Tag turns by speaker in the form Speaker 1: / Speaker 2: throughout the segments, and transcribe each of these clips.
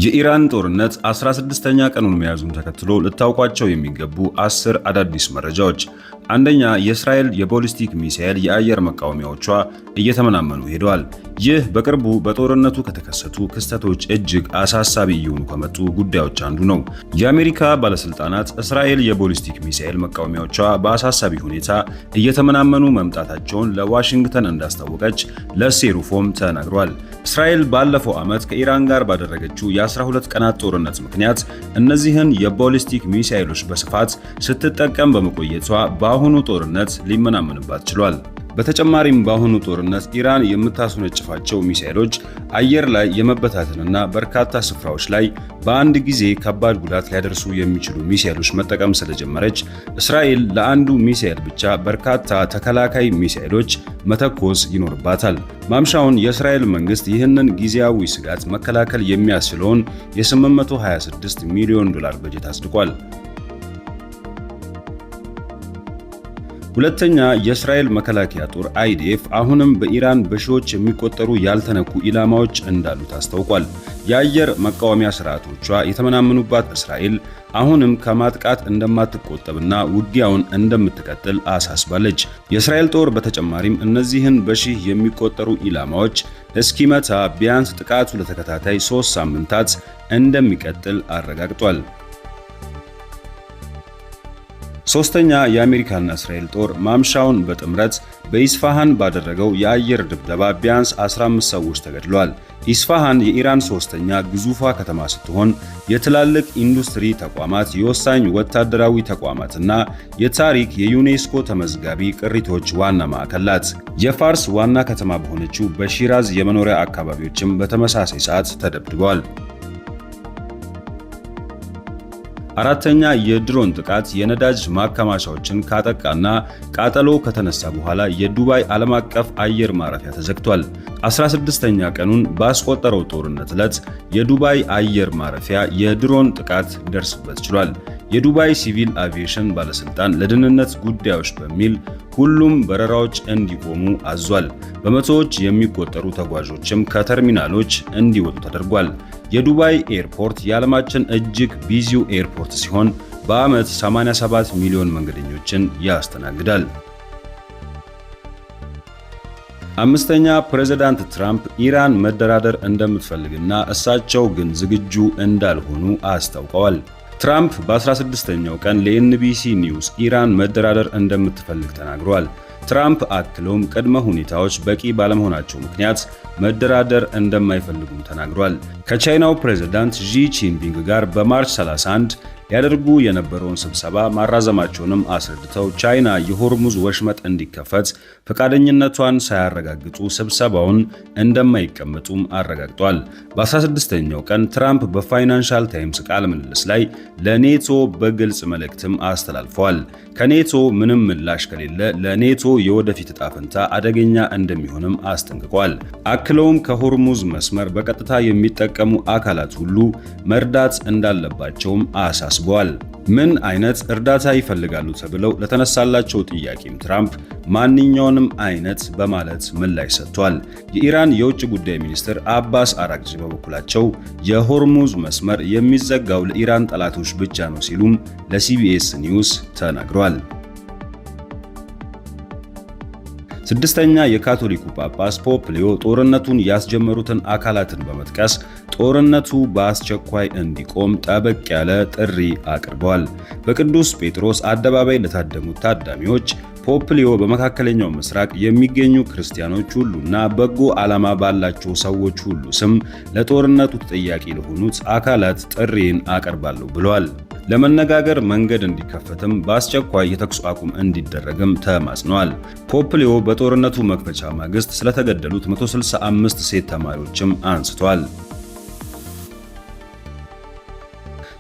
Speaker 1: የኢራን ጦርነት 16ኛ ቀኑን መያዙን ተከትሎ ልታውቋቸው የሚገቡ 10 አዳዲስ መረጃዎች። አንደኛ፣ የእስራኤል የቦሊስቲክ ሚሳኤል የአየር መቃወሚያዎቿ እየተመናመኑ ሄደዋል። ይህ በቅርቡ በጦርነቱ ከተከሰቱ ክስተቶች እጅግ አሳሳቢ እየሆኑ ከመጡ ጉዳዮች አንዱ ነው። የአሜሪካ ባለስልጣናት እስራኤል የቦሊስቲክ ሚሳኤል መቃወሚያዎቿ በአሳሳቢ ሁኔታ እየተመናመኑ መምጣታቸውን ለዋሽንግተን እንዳስታወቀች ለሴሩፎም ተናግሯል። እስራኤል ባለፈው ዓመት ከኢራን ጋር ባደረገችው የ12 ቀናት ጦርነት ምክንያት እነዚህን የቦሊስቲክ ሚሳኤሎች በስፋት ስትጠቀም በመቆየቷ በአሁኑ ጦርነት ሊመናመንባት ችሏል። በተጨማሪም በአሁኑ ጦርነት ኢራን የምታስወነጭፋቸው ሚሳኤሎች አየር ላይ የመበታተንና በርካታ ስፍራዎች ላይ በአንድ ጊዜ ከባድ ጉዳት ሊያደርሱ የሚችሉ ሚሳኤሎች መጠቀም ስለጀመረች እስራኤል ለአንዱ ሚሳኤል ብቻ በርካታ ተከላካይ ሚሳኤሎች መተኮስ ይኖርባታል። ማምሻውን የእስራኤል መንግስት ይህንን ጊዜያዊ ስጋት መከላከል የሚያስችለውን የ826 ሚሊዮን ዶላር በጀት አጽድቋል። ሁለተኛ፣ የእስራኤል መከላከያ ጦር አይዲኤፍ አሁንም በኢራን በሺዎች የሚቆጠሩ ያልተነኩ ኢላማዎች እንዳሉት አስታውቋል። የአየር መቃወሚያ ስርዓቶቿ የተመናመኑባት እስራኤል አሁንም ከማጥቃት እንደማትቆጠብና ውጊያውን እንደምትቀጥል አሳስባለች። የእስራኤል ጦር በተጨማሪም እነዚህን በሺህ የሚቆጠሩ ኢላማዎች እስኪመታ ቢያንስ ጥቃቱ ለተከታታይ 3 ሳምንታት እንደሚቀጥል አረጋግጧል። ሶስተኛ፣ የአሜሪካና እስራኤል ጦር ማምሻውን በጥምረት በኢስፋሃን ባደረገው የአየር ድብደባ ቢያንስ 15 ሰዎች ተገድለዋል። ኢስፋሃን የኢራን ሶስተኛ ግዙፏ ከተማ ስትሆን የትላልቅ ኢንዱስትሪ ተቋማት፣ የወሳኝ ወታደራዊ ተቋማትና የታሪክ የዩኔስኮ ተመዝጋቢ ቅሪቶች ዋና ማዕከል ናት። የፋርስ ዋና ከተማ በሆነችው በሺራዝ የመኖሪያ አካባቢዎችም በተመሳሳይ ሰዓት ተደብድበዋል። አራተኛ፣ የድሮን ጥቃት የነዳጅ ማከማቻዎችን ካጠቃና ቃጠሎ ከተነሳ በኋላ የዱባይ ዓለም አቀፍ አየር ማረፊያ ተዘግቷል። 16ኛ ቀኑን ባስቆጠረው ጦርነት ዕለት የዱባይ አየር ማረፊያ የድሮን ጥቃት ሊደርስበት ችሏል። የዱባይ ሲቪል አቪዬሽን ባለስልጣን ለደህንነት ጉዳዮች በሚል ሁሉም በረራዎች እንዲቆሙ አዟል። በመቶዎች የሚቆጠሩ ተጓዦችም ከተርሚናሎች እንዲወጡ ተደርጓል። የዱባይ ኤርፖርት የዓለማችን እጅግ ቢዚው ኤርፖርት ሲሆን በዓመት 87 ሚሊዮን መንገደኞችን ያስተናግዳል። አምስተኛ፣ ፕሬዝዳንት ትራምፕ ኢራን መደራደር እንደምትፈልግና እሳቸው ግን ዝግጁ እንዳልሆኑ አስታውቀዋል። ትራምፕ በ16ኛው ቀን ለኤንቢሲ ኒውስ ኢራን መደራደር እንደምትፈልግ ተናግሯል። ትራምፕ አክለውም ቅድመ ሁኔታዎች በቂ ባለመሆናቸው ምክንያት መደራደር እንደማይፈልጉም ተናግሯል። ከቻይናው ፕሬዝዳንት ዢ ጂንፒንግ ጋር በማርች 31 ያደርጉ የነበረውን ስብሰባ ማራዘማቸውንም አስረድተው ቻይና የሆርሙዝ ወሽመጥ እንዲከፈት ፈቃደኝነቷን ሳያረጋግጡ ስብሰባውን እንደማይቀመጡም አረጋግጧል። በ16ኛው ቀን ትራምፕ በፋይናንሻል ታይምስ ቃለ ምልልስ ላይ ለኔቶ በግልጽ መልእክትም አስተላልፈዋል። ከኔቶ ምንም ምላሽ ከሌለ ለኔቶ የወደፊት ዕጣ ፈንታ አደገኛ እንደሚሆንም አስጠንቅቋል። አክለውም ከሆርሙዝ መስመር በቀጥታ የሚጠቀሙ አካላት ሁሉ መርዳት እንዳለባቸውም አሳስበዋል። ምን አይነት እርዳታ ይፈልጋሉ ተብለው ለተነሳላቸው ጥያቄም ትራምፕ ማንኛውንም አይነት በማለት ምላሽ ሰጥቷል። የኢራን የውጭ ጉዳይ ሚኒስትር አባስ አራግጂ በበኩላቸው የሆርሙዝ መስመር የሚዘጋው ለኢራን ጠላቶች ብቻ ነው ሲሉም ለሲቢኤስ ኒውስ ተናግረዋል። ስድስተኛ፣ የካቶሊኩ ጳጳስ ፖፕ ሊዮ ጦርነቱን ያስጀመሩትን አካላትን በመጥቀስ ጦርነቱ በአስቸኳይ እንዲቆም ጠበቅ ያለ ጥሪ አቅርበዋል። በቅዱስ ጴጥሮስ አደባባይ ለታደሙት ታዳሚዎች ፖፕ ሊዮ በመካከለኛው ምስራቅ የሚገኙ ክርስቲያኖች ሁሉና በጎ ዓላማ ባላቸው ሰዎች ሁሉ ስም ለጦርነቱ ተጠያቂ ለሆኑት አካላት ጥሪን አቀርባለሁ ብለዋል። ለመነጋገር መንገድ እንዲከፈትም በአስቸኳይ የተኩስ አቁም እንዲደረግም ተማጽነዋል። ፖፕ ሊዮ በጦርነቱ መክፈቻ ማግስት ስለተገደሉት 165 ሴት ተማሪዎችም አንስተዋል።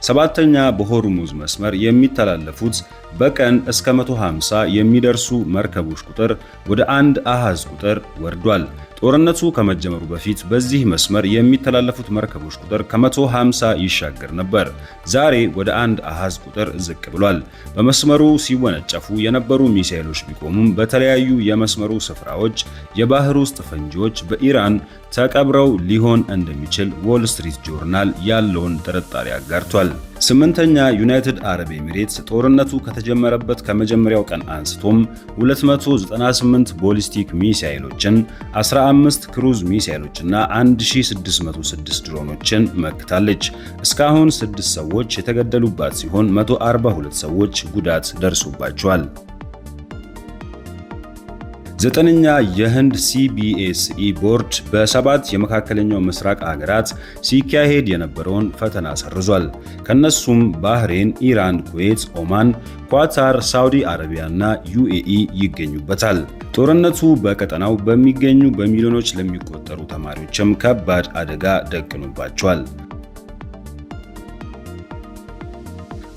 Speaker 1: ሰባተኛ፣ በሆርሙዝ መስመር የሚተላለፉት በቀን እስከ 150 የሚደርሱ መርከቦች ቁጥር ወደ አንድ አሃዝ ቁጥር ወርዷል። ጦርነቱ ከመጀመሩ በፊት በዚህ መስመር የሚተላለፉት መርከቦች ቁጥር ከ150 ይሻገር ነበር። ዛሬ ወደ አንድ አሃዝ ቁጥር ዝቅ ብሏል። በመስመሩ ሲወነጨፉ የነበሩ ሚሳኤሎች ቢቆሙም በተለያዩ የመስመሩ ስፍራዎች የባህር ውስጥ ፈንጂዎች በኢራን ተቀብረው ሊሆን እንደሚችል ዎል ስትሪት ጆርናል ያለውን ጥርጣሬ አጋርቷል። ስምንተኛ ዩናይትድ አረብ ኤሚሬትስ ጦርነቱ ከተጀመረበት ከመጀመሪያው ቀን አንስቶም 298 ቦሊስቲክ ሚሳኤሎችን፣ 15 ክሩዝ ሚሳኤሎችና 1606 ድሮኖችን መክታለች። እስካሁን 6 ሰዎች የተገደሉባት ሲሆን 142 ሰዎች ጉዳት ደርሶባቸዋል። ዘጠነኛ የህንድ CBSE ቦርድ በ7 የመካከለኛው ምስራቅ ሀገራት ሲካሄድ የነበረውን ፈተና ሰርዟል። ከነሱም ባህሬን፣ ኢራን፣ ኩዌት፣ ኦማን፣ ኳታር፣ ሳውዲ አረቢያና UAE ይገኙበታል። ጦርነቱ በቀጠናው በሚገኙ በሚሊዮኖች ለሚቆጠሩ ተማሪዎችም ከባድ አደጋ ደቅኖባቸዋል።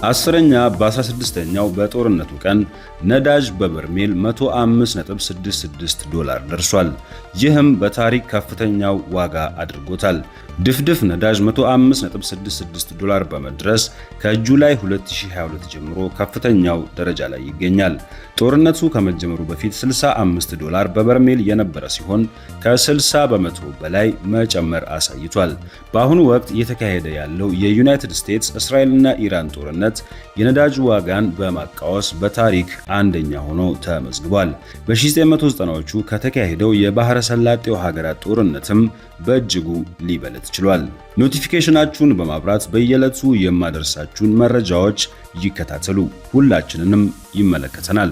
Speaker 1: አስረኛ በ16ኛው በጦርነቱ ቀን ነዳጅ በበርሜል $105.66 ደርሷል። ይህም በታሪክ ከፍተኛው ዋጋ አድርጎታል። ድፍድፍ ነዳጅ $105.66 በመድረስ ከጁላይ 2022 ጀምሮ ከፍተኛው ደረጃ ላይ ይገኛል። ጦርነቱ ከመጀመሩ በፊት $65 በበርሜል የነበረ ሲሆን ከ60 በመቶ በላይ መጨመር አሳይቷል። በአሁኑ ወቅት እየተካሄደ ያለው የዩናይትድ ስቴትስ እስራኤልና ኢራን ጦርነት የነዳጅ ዋጋን በማቃወስ በታሪክ አንደኛ ሆኖ ተመዝግቧል። በ1990ዎቹ ከተካሄደው የባህረ ሰላጤው ሀገራት ጦርነትም በእጅጉ ሊበልጥ ችሏል። ኖቲፊኬሽናችሁን በማብራት በየዕለቱ የማደርሳችሁን መረጃዎች ይከታተሉ። ሁላችንንም ይመለከተናል።